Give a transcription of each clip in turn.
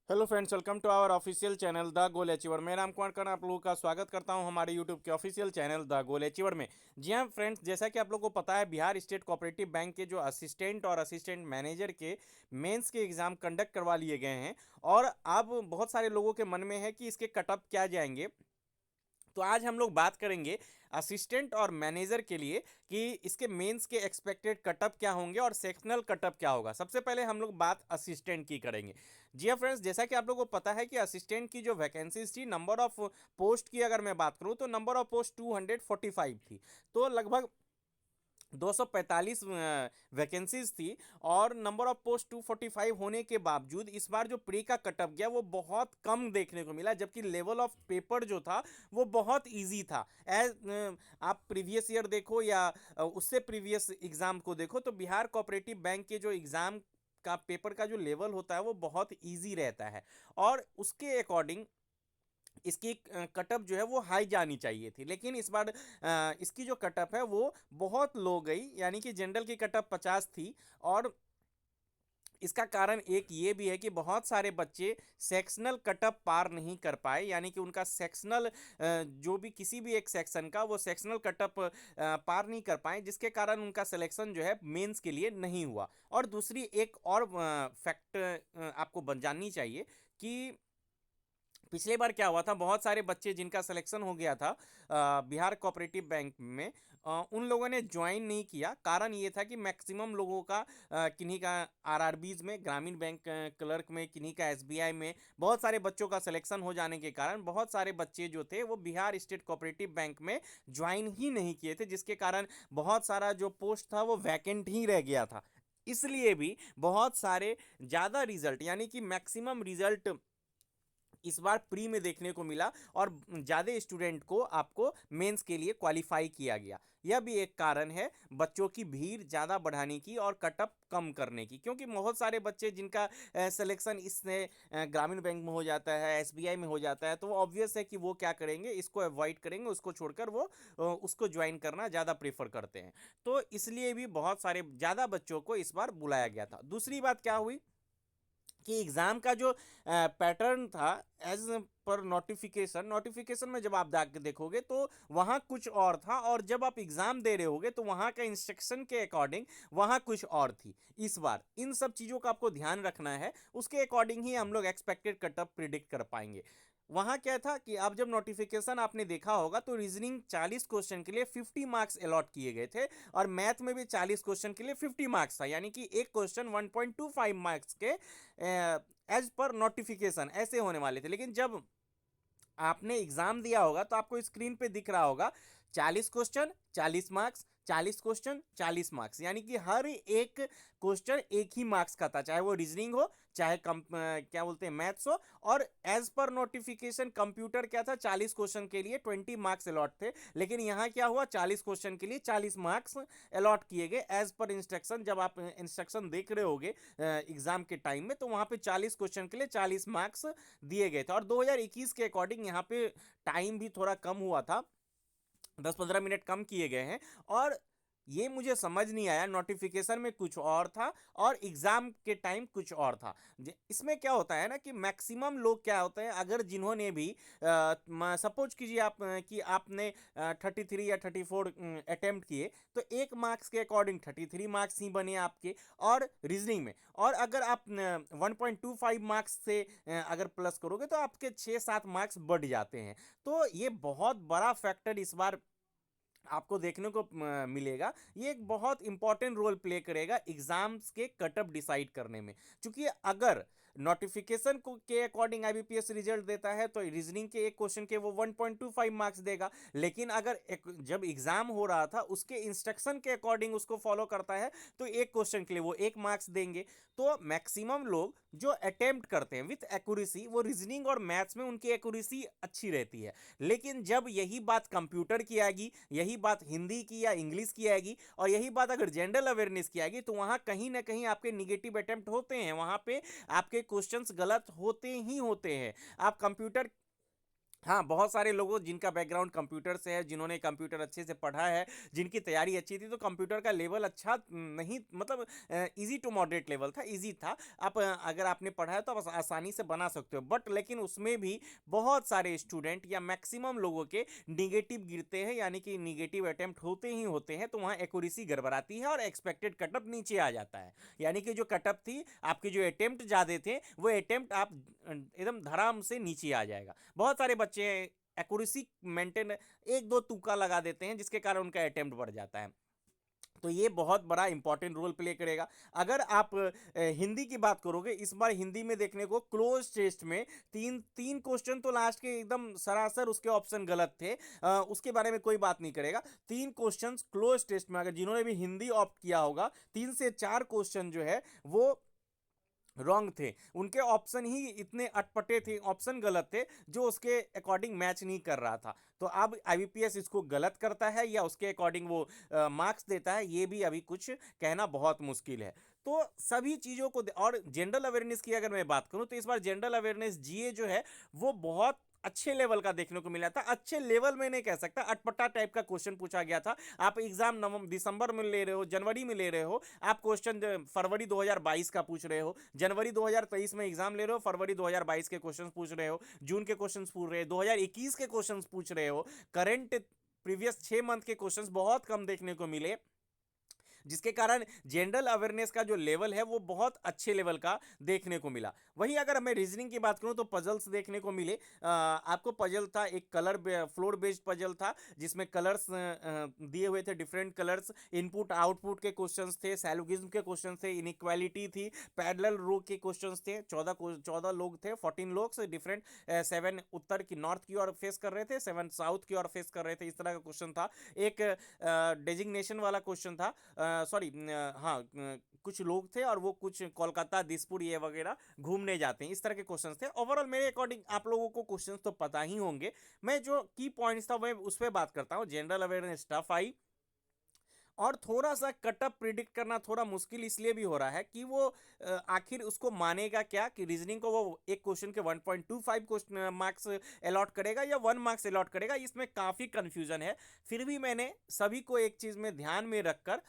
Hello friends, welcome to our official channel the goal achiever. मैं राम कुमार कर्ण आप लोगों का स्वागत करता हूं हमारे यूट्यूब के official channel the goal achiever में। जी हां फ्रेंड्स, जैसा कि आप लोगों को पता है, बिहार स्टेट कोऑपरेटिव बैंक के जो असिस्टेंट और असिस्टेंट मैनेजर के मेंस के एग्ज़ाम कंडक्ट करवा लिए गए हैं। और अब बहुत सारे लोगों के मन में है कि इसके कटअप क्या जाएंगे। तो आज हम लोग बात करेंगे असिस्टेंट और मैनेजर के लिए कि इसके मेंस के एक्सपेक्टेड कटअप क्या होंगे और सेक्शनल कटअप क्या होगा। सबसे पहले हम लोग बात असिस्टेंट की करेंगे। जी हाँ फ्रेंड्स, जैसा कि आप लोगों को पता है कि असिस्टेंट की जो वैकेंसीज थी, नंबर ऑफ पोस्ट की अगर मैं बात करूं तो नंबर ऑफ पोस्ट 245 थी। तो लगभग 245 वैकेंसीज थी। और नंबर ऑफ पोस्ट 245 होने के बावजूद इस बार जो प्री का कटअप गया वो बहुत कम देखने को मिला, जबकि लेवल ऑफ पेपर जो था वो बहुत इजी था। एज आप प्रीवियस ईयर देखो या उससे प्रीवियस एग्जाम को देखो तो बिहार कोऑपरेटिव बैंक के जो एग्जाम का पेपर का जो लेवल होता है वो बहुत इजी रहता है। और उसके अकॉर्डिंग इसकी कटअप जो है वो हाई जानी चाहिए थी, लेकिन इस बार इसकी जो कटअप है वो बहुत लो गई, यानी कि जनरल की कटअप 50 थी। और इसका कारण एक ये भी है कि बहुत सारे बच्चे सेक्शनल कटअप पार नहीं कर पाए, यानी कि उनका सेक्शनल जो भी किसी भी एक सेक्शन का वो सेक्शनल कटअप पार नहीं कर पाए, जिसके कारण उनका सिलेक्शन जो है मेंस के लिए नहीं हुआ। और दूसरी एक और फैक्ट आपको जाननी चाहिए कि पिछले बार क्या हुआ था, बहुत सारे बच्चे जिनका सिलेक्शन हो गया था बिहार कोऑपरेटिव बैंक में, उन लोगों ने ज्वाइन नहीं किया। कारण ये था कि मैक्सिमम लोगों का किन्हीं का आरआरबीज में, ग्रामीण बैंक क्लर्क में, किन्हीं का एसबीआई में बहुत सारे बच्चों का सिलेक्शन हो जाने के कारण बहुत सारे बच्चे जो थे वो बिहार स्टेट कोऑपरेटिव बैंक में ज्वाइन ही नहीं किए थे, जिसके कारण बहुत सारा जो पोस्ट था वो वैकेंट ही रह गया था। इसलिए भी बहुत सारे ज़्यादा रिजल्ट, यानी कि मैक्सिमम रिजल्ट इस बार प्री में देखने को मिला और ज़्यादा स्टूडेंट को आपको मेंस के लिए क्वालिफाई किया गया। यह भी एक कारण है बच्चों की भीड़ ज़्यादा बढ़ाने की और कटअप कम करने की, क्योंकि बहुत सारे बच्चे जिनका सिलेक्शन इसने ग्रामीण बैंक में हो जाता है, एसबीआई में हो जाता है, तो वो ऑब्वियस है कि वो क्या करेंगे, इसको अवॉइड करेंगे, उसको छोड़कर वो उसको ज्वाइन करना ज़्यादा प्रेफर करते हैं। तो इसलिए भी बहुत सारे ज़्यादा बच्चों को इस बार बुलाया गया था। दूसरी बात क्या हुई कि एग्ज़ाम का जो पैटर्न था, एज पर नोटिफिकेशन नोटिफिकेशन में जब आप देखोगे तो वहाँ कुछ और था, और जब आप एग्ज़ाम दे रहे होगे तो वहाँ का इंस्ट्रक्शन के अकॉर्डिंग वहाँ कुछ और थी। इस बार इन सब चीज़ों का आपको ध्यान रखना है, उसके अकॉर्डिंग ही हम लोग एक्सपेक्टेड कटअप प्रिडिक्ट कर पाएंगे। वहाँ क्या था कि आप जब नोटिफिकेशन आपने देखा होगा तो रीजनिंग 40 क्वेश्चन के लिए 50 मार्क्स अलॉट किए गए थे, और मैथ में भी 40 क्वेश्चन के लिए 50 मार्क्स था, यानी कि एक क्वेश्चन 1.25 मार्क्स के एज पर नोटिफिकेशन ऐसे होने वाले थे। लेकिन जब आपने एग्जाम दिया होगा तो आपको स्क्रीन पे दिख रहा होगा 40 क्वेश्चन 40 मार्क्स, 40 क्वेश्चन 40 मार्क्स, यानी कि हर एक क्वेश्चन एक ही मार्क्स का था, चाहे वो रीजनिंग हो, चाहे क्या बोलते हैं मैथ्स हो। और एज पर नोटिफिकेशन कंप्यूटर क्या था, 40 क्वेश्चन के लिए 20 मार्क्स अलॉट थे, लेकिन यहाँ क्या हुआ, 40 क्वेश्चन के लिए 40 मार्क्स अलॉट किए गए एज पर इंस्ट्रक्शन। जब आप इंस्ट्रक्शन देख रहे होगे एग्जाम के टाइम में, तो वहाँ पे 40 क्वेश्चन के लिए 40 मार्क्स दिए गए थे। और 2021 के अकॉर्डिंग यहाँ पे टाइम भी थोड़ा कम हुआ था, 10-15 मिनट कम किए गए हैं। और ये मुझे समझ नहीं आया, नोटिफिकेशन में कुछ और था और एग्जाम के टाइम कुछ और था। इसमें क्या होता है ना कि मैक्सिमम लोग क्या होते हैं, अगर जिन्होंने भी सपोज कीजिए आप कि आपने 33 या 34 अटेम्प्ट किए, तो एक मार्क्स के अकॉर्डिंग 33 मार्क्स ही बने आपके और रीजनिंग में। और अगर आप 1.25 मार्क्स से अगर प्लस करोगे तो आपके 6-7 मार्क्स बढ़ जाते हैं। तो ये बहुत बड़ा फैक्टर इस बार आपको देखने को मिलेगा। ये एक बहुत इंपॉर्टेंट रोल प्ले करेगा एग्जाम्स के कटअप डिसाइड करने में। क्योंकि अगर नोटिफिकेशन को के अकॉर्डिंग आईबीपीएस रिजल्ट देता है तो रीजनिंग के एक क्वेश्चन के वो 1.25 मार्क्स देगा, लेकिन अगर जब एग्जाम हो रहा था उसके इंस्ट्रक्शन के अकॉर्डिंग उसको फॉलो करता है तो एक क्वेश्चन के लिए वो एक मार्क्स देंगे। तो मैक्सिमम लोग जो अटेम्प्ट करते हैं विथ एक्यूरेसी, वो रीजनिंग और मैथ्स में उनकी एक्यूरेसी अच्छी रहती है। लेकिन जब यही बात कंप्यूटर की आएगी, यही बात हिंदी की या इंग्लिश की आएगी, और यही बात अगर जनरल अवेयरनेस की आएगी, तो वहां कहीं ना कहीं आपके निगेटिव अटेम्प्ट होते हैं, वहां पे आपके क्वेश्चंस गलत होते ही होते हैं। आप कंप्यूटर हाँ, बहुत सारे लोगों जिनका बैकग्राउंड कंप्यूटर से है, जिन्होंने कंप्यूटर अच्छे से पढ़ा है, जिनकी तैयारी अच्छी थी, तो कंप्यूटर का लेवल अच्छा नहीं, मतलब ईज़ी टू मॉडरेट लेवल था, ईज़ी था। आप अगर आपने पढ़ा है तो आप आसानी से बना सकते हो। बट लेकिन उसमें भी बहुत सारे स्टूडेंट या मैक्सिमम लोगों के नेगेटिव गिरते हैं, यानी कि नेगेटिव अटेम्प्ट होते ही होते हैं, तो वहाँ एक्यूरेसी गड़बड़ाती है और एक्सपेक्टेड कटअप नीचे आ जाता है। यानी कि जो कटअप थी, आपके जो अटेम्प्ट ज़्यादा थे, वो अटेम्प्ट आप एकदम धड़ाम से नीचे आ जाएगा। बहुत सारे बच्चे एक्यूरेसी मेंटेन एक दो तुक्का लगा देते हैं, जिसके कारण उनका अटेम्प्ट बढ़ जाता है। तो ये बहुत बड़ा इंपॉर्टेंट रोल प्ले करेगा। अगर आप हिंदी की बात करोगे, इस बार हिंदी में देखने को क्लोज टेस्ट में तीन तीन क्वेश्चन तो लास्ट के एकदम सरासर उसके ऑप्शन गलत थे। उसके बारे में कोई बात नहीं करेगा। तीन क्वेश्चन क्लोज टेस्ट में, अगर जिन्होंने भी हिंदी ऑप्ट किया होगा, 3 से 4 क्वेश्चन जो है वो रॉन्ग थे। उनके ऑप्शन ही इतने अटपटे थे, ऑप्शन गलत थे, जो उसके अकॉर्डिंग मैच नहीं कर रहा था। तो अब आईबीपीएस इसको गलत करता है या उसके अकॉर्डिंग वो मार्क्स देता है, ये भी अभी कुछ कहना बहुत मुश्किल है। तो सभी चीज़ों को और जनरल अवेयरनेस की अगर मैं बात करूं, तो इस बार जनरल अवेयरनेस जीए जो है वो बहुत अच्छे लेवल का देखने को मिला था। अच्छे लेवल में नहीं कह सकता, अटपटा टाइप का क्वेश्चन पूछा गया था। आप एग्जाम नवंबर दिसंबर में ले रहे हो, जनवरी में ले रहे हो, आप क्वेश्चन फरवरी 2022 का पूछ रहे हो, जनवरी 2023 में एग्जाम ले रहे हो, फरवरी 2022 के क्वेश्चंस पूछ रहे हो, जून के क्वेश्चंस पूछ रहे हो, 2021 के क्वेश्चंस पूछ रहे हो। करंट प्रीवियस 6 मंथ के क्वेश्चंस बहुत कम देखने को मिले, जिसके कारण जनरल अवेयरनेस का जो लेवल है वो बहुत अच्छे लेवल का देखने को मिला। वहीं अगर मैं रीजनिंग की बात करूं, तो पजल्स देखने को मिले। आपको पजल था, एक कलर फ्लोर बेस्ड पजल था, जिसमें कलर्स दिए हुए थे, डिफरेंट कलर्स, इनपुट आउटपुट के क्वेश्चंस थे, सैलोगिज्म के क्वेश्चन थे, इनइक्वालिटी थी, पैरेलल रो के क्वेश्चंस थे। 14 लोग थे, 14 लोग डिफरेंट, 7 उत्तर की नॉर्थ की ओर फेस कर रहे थे, 7 साउथ की ओर फेस कर रहे थे, इस तरह का क्वेश्चन था। एक डेजिग्नेशन वाला क्वेश्चन था, सॉरी, हाँ, कुछ लोग थे और वो कुछ कोलकाता, दिसपुर ये वगैरह घूमने जाते हैं, इस तरह के क्वेश्चंस थे। ओवरऑल मेरे अकॉर्डिंग आप लोगों को क्वेश्चंस तो पता ही होंगे। मैं जो की पॉइंट्स था मैं उस पर बात करता हूँ। जनरल अवेयरनेस टफ आई, और थोड़ा सा कटअप प्रिडिक्ट करना थोड़ा मुश्किल इसलिए भी हो रहा है कि वो आखिर उसको मानेगा क्या, कि रीजनिंग को वो एक क्वेश्चन के 1.25 क्वेश्चन मार्क्स अलॉट करेगा या 1 मार्क्स अलॉट करेगा, इसमें काफ़ी कन्फ्यूजन है। फिर भी मैंने सभी को एक चीज़ में ध्यान में रखकर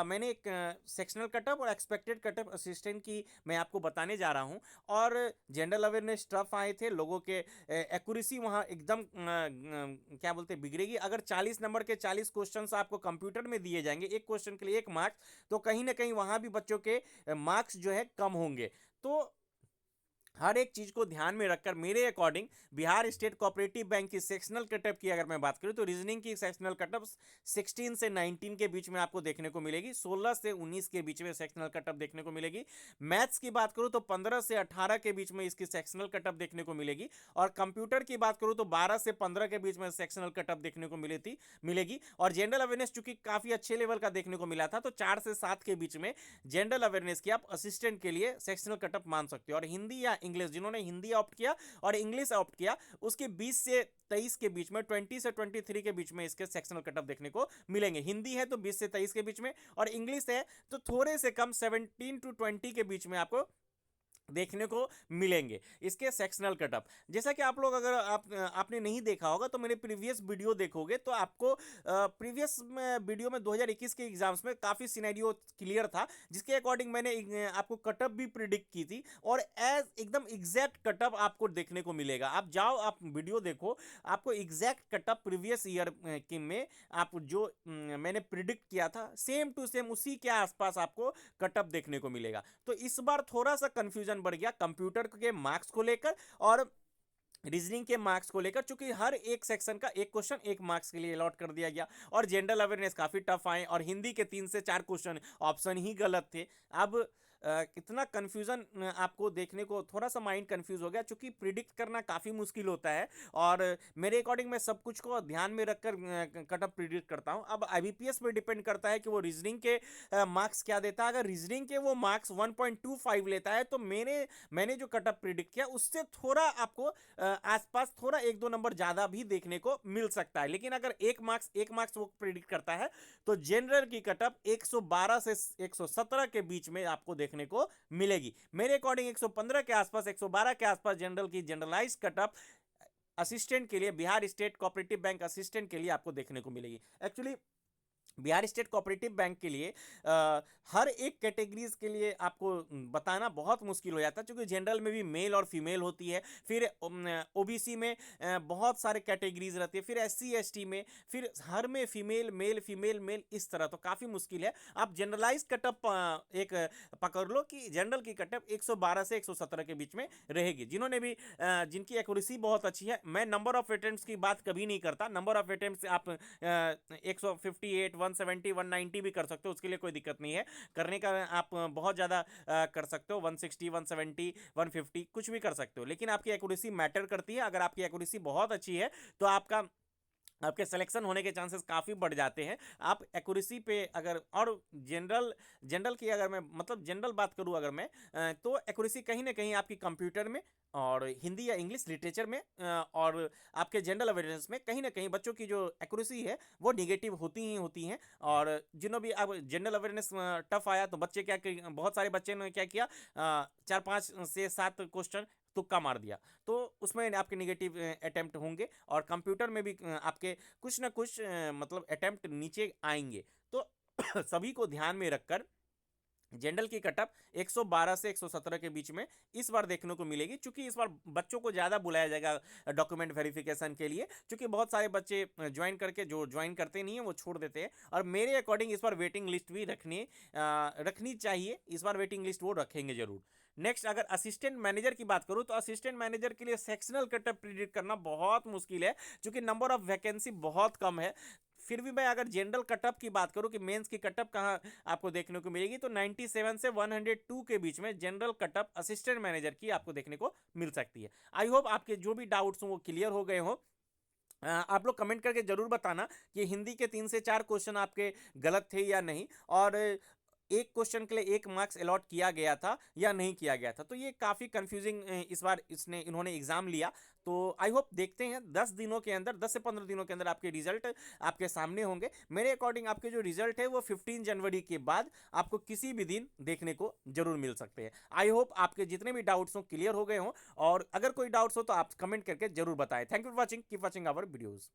मैंने एक सेक्शनल कटअप और एक्सपेक्टेड कटअप असिस्टेंट की मैं आपको बताने जा रहा हूँ। और जनरल अवेयरनेस टफ आए थे, लोगों के एक्यूरेसी वहाँ एकदम क्या बोलते हैं, बिगड़ेगी। अगर 40 नंबर के 40 क्वेश्चन आपको कंप्यूटर में दिए जाएंगे, एक क्वेश्चन के लिए 1 मार्क्स, तो कहीं ना कहीं वहां भी बच्चों के मार्क्स जो है कम होंगे। तो हर एक चीज को ध्यान में रखकर मेरे according Bihar state cooperative bank की सेक्शनल कटअप की अगर मैं बात करूं, तो रीजनिंग की सेक्शनल कटअप 16 से 19 के बीच में आपको देखने को मिलेगी, 16 से 19 के बीच में सेक्शनल कटअप देखने को मिलेगी। मैथ्स की बात करूं तो 15 से 18 के बीच में इसकी सेक्शनल कटअप देखने को मिलेगी। और कंप्यूटर की बात करूं तो 12 से 15 के बीच में सेक्शनल कटअप देखने को मिलेगी। और जनरल अवेयरनेस चूंकि काफी अच्छे लेवल का देखने को मिला था, तो 4 से 7 के बीच में जनरल अवेयरनेस की आप असिस्टेंट के लिए सेक्शनल कटअप मान सकते हो। और हिंदी या इंग्लिश, जिन्होंने हिंदी ऑप्ट किया और इंग्लिश ऑप्ट किया, उसके 20 से 23 के बीच में, 20 से 23 के बीच में इसके सेक्शनल कटअप देखने को मिलेंगे। हिंदी है तो 20 से 23 के बीच में, और इंग्लिश है तो थोड़े से कम 17 to 20 के बीच में आपको देखने को मिलेंगे इसके सेक्शनल कटअप। जैसा कि आप लोग, अगर आपने नहीं देखा होगा तो मेरे प्रीवियस वीडियो देखोगे तो आपको प्रीवियस वीडियो में 2021 के एग्जाम्स में काफ़ी सिनेरियो क्लियर था, जिसके अकॉर्डिंग मैंने आपको कटअप भी प्रिडिक्ट की थी, और एज एकदम एग्जैक्ट कटअप आपको देखने को मिलेगा। आप जाओ, आप वीडियो देखो, आपको एग्जैक्ट कटअप प्रीवियस ईयर की में आप जो मैंने प्रिडिक्ट किया था, सेम टू सेम उसी के आसपास आपको कटअप देखने को मिलेगा। तो इस बार थोड़ा सा कंफ्यूजन बढ़ गया कंप्यूटर के मार्क्स को लेकर और रीजनिंग के मार्क्स को लेकर, चूंकि हर एक सेक्शन का एक क्वेश्चन 1 मार्क्स के लिए अलॉट कर दिया गया। और जनरल अवेयरनेस काफी टफ आए, और हिंदी के 3 से 4 क्वेश्चन ऑप्शन ही गलत थे। अब इतना कंफ्यूजन आपको देखने को, थोड़ा सा माइंड कंफ्यूज हो गया, चूंकि प्रिडिक्ट करना काफ़ी मुश्किल होता है। और मेरे अकॉर्डिंग मैं सब कुछ को ध्यान में रखकर कटअप प्रिडिक्ट करता हूं। अब आईबीपीएस पे डिपेंड करता है कि वो रीजनिंग के मार्क्स क्या देता है। अगर रीजनिंग के वो मार्क्स 1.25 लेता है, तो मैंने जो कटअप प्रिडिक्ट किया उससे थोड़ा आपको आसपास थोड़ा 1-2 नंबर ज़्यादा भी देखने को मिल सकता है। लेकिन अगर 1 मार्क्स वो प्रिडिक्ट करता है, तो जनरल की कटअप 112 से 117 के बीच में आपको देखने को मिलेगी। मेरे अकॉर्डिंग 115 के आसपास, 112 के आसपास जनरल की जनरलाइज कटअप असिस्टेंट के लिए, Bihar state cooperative bank assistant के लिए आपको देखने को मिलेगी। Actually Bihar state cooperative bank के लिए हर एक कैटेगरीज के लिए आपको बताना बहुत मुश्किल हो जाता है, क्योंकि जनरल में भी मेल और फीमेल होती है, फिर ओबीसी में बहुत सारे कैटेगरीज रहती है, फिर एससी एसटी में, फिर हर में फीमेल मेल फीमेल मेल, इस तरह तो काफ़ी मुश्किल है। आप जनरलाइज कटअप एक पकड़ लो कि जनरल की कटअप 112 से 117 के बीच में रहेगी। जिन्होंने भी जिनकी एक्यूरेसी बहुत अच्छी है, मैं नंबर ऑफ अटेम्प्ट्स की बात कभी नहीं करता, नंबर ऑफ अटेम्प्ट्स आप 158 170 190 भी कर सकते हो, उसके लिए कोई दिक्कत नहीं है करने का। आप बहुत ज़्यादा कर सकते हो, 160 170 150 कुछ भी कर सकते हो, लेकिन आपकी एक्यूरेसी मैटर करती है। अगर आपकी एक्यूरेसी बहुत अच्छी है तो आपके सिलेक्शन होने के चांसेस काफ़ी बढ़ जाते हैं। आप एक्यूरेसी पे अगर, और जनरल जनरल की अगर मैं मतलब जनरल बात करूँ अगर मैं, तो एक्यूरेसी कहीं ना कहीं आपकी कंप्यूटर में और हिंदी या इंग्लिश लिटरेचर में और आपके जनरल अवेयरनेस में कहीं ना कहीं बच्चों की जो एक्यूरेसी है वो निगेटिव होती ही होती हैं। और जिन्हों भी अब जनरल अवेयरनेस टफ आया तो बच्चे बहुत सारे बच्चे ने क्या किया, 4 5 से 7 क्वेश्चन तुक्का मार दिया, तो उसमें आपके निगेटिव अटेम्प्ट होंगे, और कंप्यूटर में भी आपके कुछ ना कुछ मतलब अटेम्प्ट नीचे आएंगे। तो सभी को ध्यान में रखकर जनरल की कटअप 112 से 117 के बीच में इस बार देखने को मिलेगी, क्योंकि इस बार बच्चों को ज़्यादा बुलाया जाएगा डॉक्यूमेंट वेरिफिकेशन के लिए, क्योंकि बहुत सारे बच्चे ज्वाइन करके जो ज्वाइन करते नहीं है वो छोड़ देते हैं। और मेरे अकॉर्डिंग इस बार वेटिंग लिस्ट भी रखनी चाहिए, इस बार वेटिंग लिस्ट वो रखेंगे जरूर। नेक्स्ट, अगर असिस्टेंट मैनेजर की बात करूं तो असिस्टेंट मैनेजर के लिए सेक्शनल कटअप प्रिडिक्ट करना बहुत मुश्किल है, क्योंकि नंबर ऑफ वैकेंसी बहुत कम है। फिर भी मैं अगर जनरल कटअप की बात करूं कि मेंस की कटअप कहां आपको देखने को मिलेगी, तो 97 से 102 के बीच में जनरल कटअप असिस्टेंट मैनेजर की आपको देखने को मिल सकती है। आई होप आपके जो भी डाउट्स हो वो क्लियर हो गए हो। आप लोग कमेंट करके जरूर बताना कि हिंदी के 3 से 4 क्वेश्चन आपके गलत थे या नहीं, और एक क्वेश्चन के लिए 1 मार्क्स अलॉट किया गया था या नहीं किया गया था। तो ये काफ़ी कंफ्यूजिंग इस बार इन्होंने एग्जाम लिया। तो आई होप देखते हैं 10 दिनों के अंदर, 10 से 15 दिनों के अंदर आपके रिजल्ट आपके सामने होंगे। मेरे अकॉर्डिंग आपके जो रिजल्ट है वो 15 जनवरी के बाद आपको किसी भी दिन देखने को जरूर मिल सकते हैं। आई होप आपके जितने भी डाउट्स हो क्लियर हो गए हों, और अगर कोई डाउट्स हो तो आप कमेंट करके जरूर बताएं। Thank you for watching, keep watching our videos.